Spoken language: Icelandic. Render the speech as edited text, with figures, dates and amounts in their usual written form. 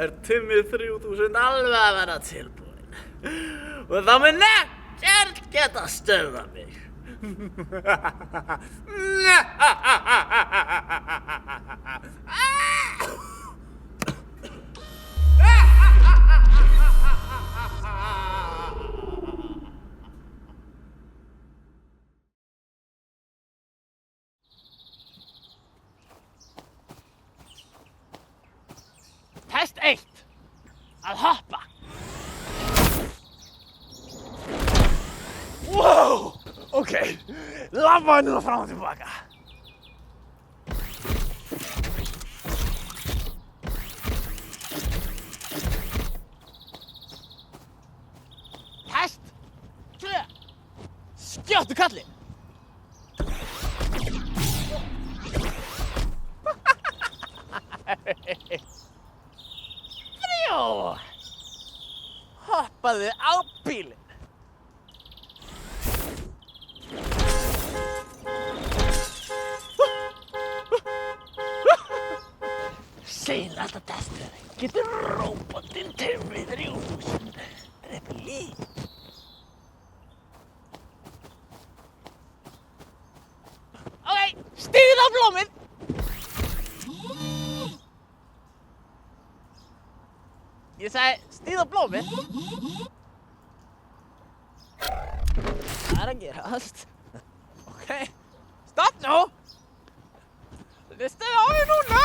er Timmy 3000 alveg að vera tilbúinn. Og þá mun ekkert geta stöðvað mig. Test 1. Að hoppa. Wow! Ok, labba henni fram og tilbaka. Test 2. Skjóttu kallinn. 3. Hoppaðu á bílinn. Seinasta testið. Getur róbotinn Timmy 3000 drepið líf? Ok, stígðu á blómið. Ég sagði, stígðu á blómið. Það er að gerast. Ok, stopp nú. Listaðu á mig núna.